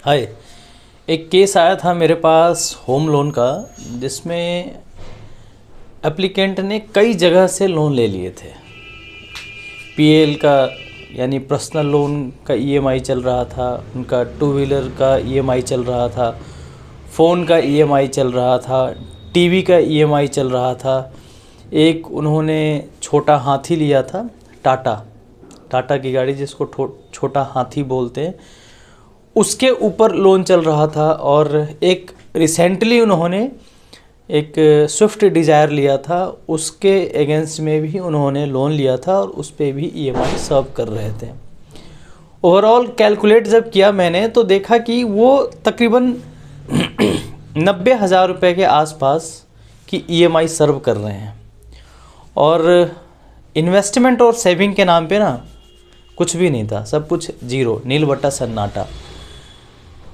हाय। एक केस आया था मेरे पास होम लोन का, जिसमें एप्लीकेंट ने कई जगह से लोन ले लिए थे। पीएल का यानी पर्सनल लोन का ईएमआई चल रहा था, उनका टू व्हीलर का ईएमआई चल रहा था, फ़ोन का ईएमआई चल रहा था, टीवी का ईएमआई चल रहा था। एक उन्होंने छोटा हाथी लिया था, टाटा की गाड़ी जिसको छोटा हाथी बोलते हैं, उसके ऊपर लोन चल रहा था। और एक रिसेंटली उन्होंने एक स्विफ्ट डिज़ायर लिया था, उसके अगेंस्ट में भी उन्होंने लोन लिया था और उस पर भी ईएमआई सर्व कर रहे थे। ओवरऑल कैलकुलेट जब किया मैंने तो देखा कि वो तकरीबन 90,000 रुपये के आसपास की ईएमआई सर्व कर रहे हैं। और इन्वेस्टमेंट और सेविंग के नाम पे ना कुछ भी नहीं था, सब कुछ जीरो, नील बट्टा सन्नाटा।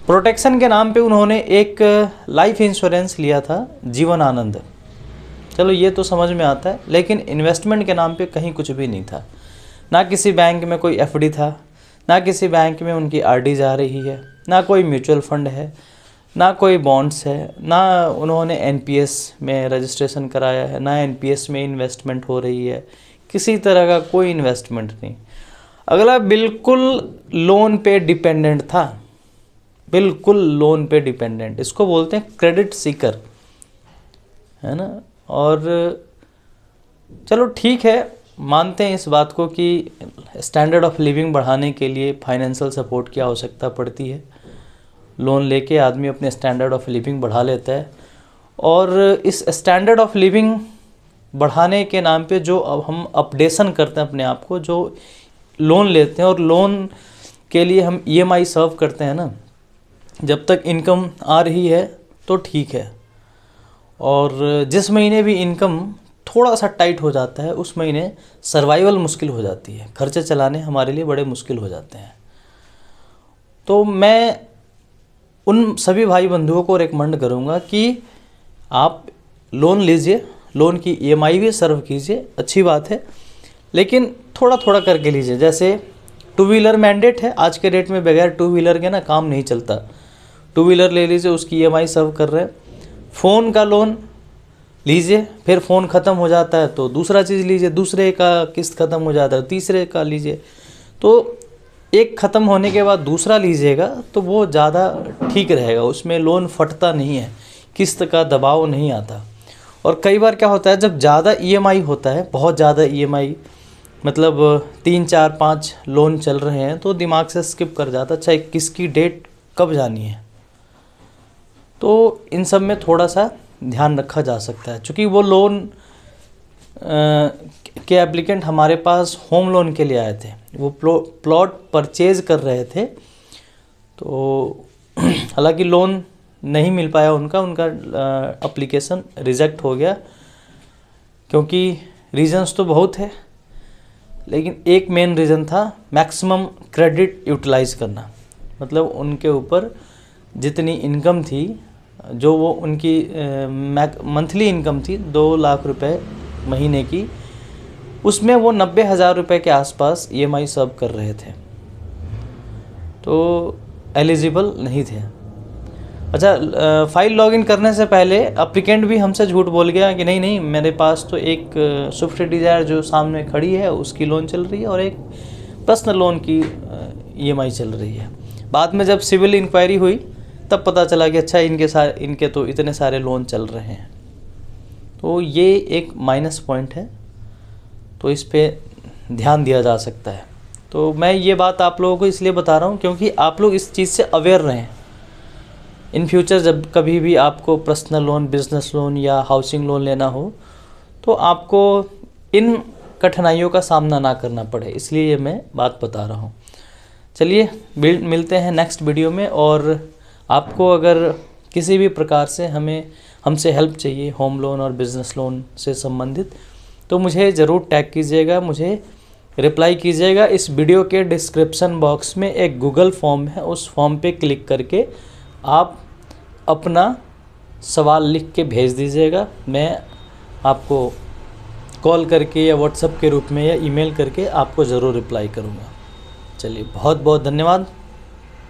प्रोटेक्शन के नाम पे उन्होंने एक लाइफ इंश्योरेंस लिया था, जीवन आनंद। चलो ये तो समझ में आता है, लेकिन इन्वेस्टमेंट के नाम पे कहीं कुछ भी नहीं था। ना किसी बैंक में कोई एफडी था, ना किसी बैंक में उनकी आरडी जा रही है, ना कोई म्यूचुअल फंड है, ना कोई बॉन्ड्स है, ना उन्होंने एनपीएस में रजिस्ट्रेशन कराया है, ना एनपीएस में इन्वेस्टमेंट हो रही है। किसी तरह का कोई इन्वेस्टमेंट नहीं। अगला बिल्कुल लोन पे डिपेंडेंट था, बिल्कुल लोन पे डिपेंडेंट। इसको बोलते हैं क्रेडिट सीकर, है ना। और चलो ठीक है, मानते हैं इस बात को कि स्टैंडर्ड ऑफ लिविंग बढ़ाने के लिए फाइनेंशियल सपोर्ट की आवश्यकता पड़ती है। लोन लेके आदमी अपने स्टैंडर्ड ऑफ लिविंग बढ़ा लेता है, और इस स्टैंडर्ड ऑफ लिविंग बढ़ाने के नाम पे जो अब हम अपडेशन करते हैं अपने आप को, जो लोन लेते हैं और लोन के लिए हम ईएमआई सर्व करते हैं ना, जब तक इनकम आ रही है तो ठीक है। और जिस महीने भी इनकम थोड़ा सा टाइट हो जाता है, उस महीने सर्वाइवल मुश्किल हो जाती है, खर्चे चलाने हमारे लिए बड़े मुश्किल हो जाते हैं। तो मैं उन सभी भाई बंधुओं को रिकमेंड करूँगा कि आप लोन लीजिए, लोन की ईएमआई भी सर्व कीजिए, अच्छी बात है, लेकिन थोड़ा थोड़ा करके लीजिए। जैसे टू व्हीलर मैंडेट है, आज के डेट में बगैर टू व्हीलर के ना काम नहीं चलता। टू व्हीलर ले लीजिए, उसकी ईएमआई सर्व कर रहे हैं। फ़ोन का लोन लीजिए, फिर फ़ोन ख़त्म हो जाता है तो दूसरा चीज़ लीजिए, दूसरे का किस्त ख़त्म हो जाता है तीसरे का लीजिए। तो एक ख़त्म होने के बाद दूसरा लीजिएगा तो वो ज़्यादा ठीक रहेगा, उसमें लोन फटता नहीं है, किस्त का दबाव नहीं आता। और कई बार क्या होता है, जब ज़्यादा ईएमआई होता है, बहुत ज़्यादा ईएमआई, मतलब 3 4 5 लोन चल रहे हैं, तो दिमाग से स्किप कर जाता, अच्छा किसकी डेट कब जानी है। तो इन सब में थोड़ा सा ध्यान रखा जा सकता है। चूँकि वो लोन के एप्लीकेंट हमारे पास होम लोन के लिए आए थे, वो प्लॉट परचेज कर रहे थे, तो हालांकि लोन नहीं मिल पाया उनका एप्लीकेशन रिजेक्ट हो गया, क्योंकि रीजंस तो बहुत है, लेकिन एक मेन रीज़न था मैक्सिमम क्रेडिट यूटिलाइज़ करना। मतलब उनके ऊपर जितनी इनकम थी, जो वो उनकी मंथली इनकम थी 2 लाख रुपए महीने की, उसमें वो 90,000 रुपये के आसपास ईएमआई सर्व कर रहे थे, तो एलिजिबल नहीं थे। अच्छा, फाइल लॉगिन करने से पहले एप्लीकेंट भी हमसे झूठ बोल गया कि नहीं मेरे पास तो एक स्विफ्ट डिज़ायर जो सामने खड़ी है उसकी लोन चल रही है और एक पर्सनल लोन की ईएमआई चल रही है। बाद में जब सिविल इंक्वायरी हुई तब पता चला कि अच्छा इनके तो इतने सारे लोन चल रहे हैं। तो ये एक माइनस पॉइंट है, तो इस पर ध्यान दिया जा सकता है। तो मैं ये बात आप लोगों को इसलिए बता रहा हूँ क्योंकि आप लोग इस चीज़ से अवेयर रहें। इन फ्यूचर जब कभी भी आपको पर्सनल लोन, बिजनेस लोन या हाउसिंग लोन लेना हो, तो आपको इन कठिनाइयों का सामना ना करना पड़े, इसलिए ये मैं बात बता रहा हूँ। चलिए मिलते हैं नेक्स्ट वीडियो में। और आपको अगर किसी भी प्रकार से हमसे हेल्प चाहिए होम लोन और बिज़नेस लोन से संबंधित, तो मुझे ज़रूर टैग कीजिएगा, मुझे रिप्लाई कीजिएगा। इस वीडियो के डिस्क्रिप्शन बॉक्स में एक गूगल फॉर्म है, उस फॉर्म पे क्लिक करके आप अपना सवाल लिख के भेज दीजिएगा। मैं आपको कॉल करके या व्हाट्सएप के रूप में या ईमेल करके आपको ज़रूर रिप्लाई करूँगा। चलिए, बहुत बहुत धन्यवाद।